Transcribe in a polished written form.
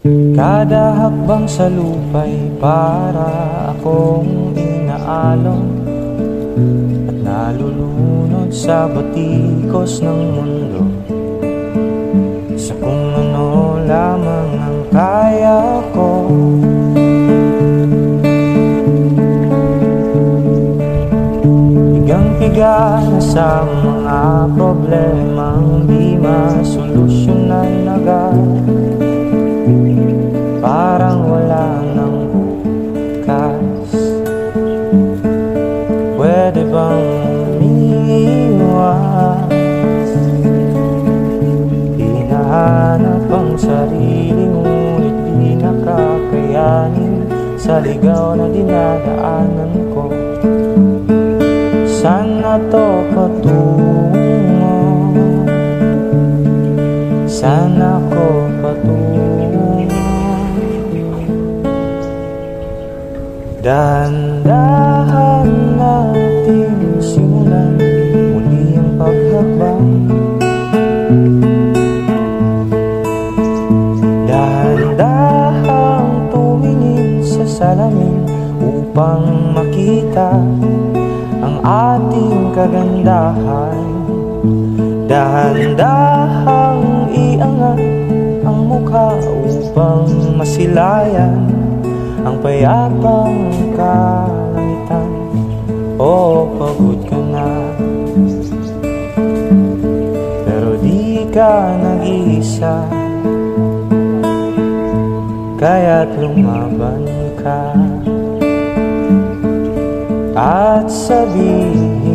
Kada hakbang sa lupa'y para akong inaalon at nalulunod sa batikos ng mundo, sa kung ano lamang ang kaya ko. Higang-higa na sa mga problemang di masolusyonan agad, parang wala nang bukas. Pwede bang umiwas? Hinahanap ang sarili ngunit di nakakayanin sa ligaw na dinadaanan ko. Sana to patungo, sana ko patungo. Dahan-dahan natin simulan muli ang paghakbang. Dahan-dahang tumingin sa salamin upang makita ang ating kagandahan. Dahan-dahang iangat ang mukha upang masilayan ang payapang kalangitan. O pagod ka na, pero di ka nag-iisa, kaya't lumaban ka at sabihin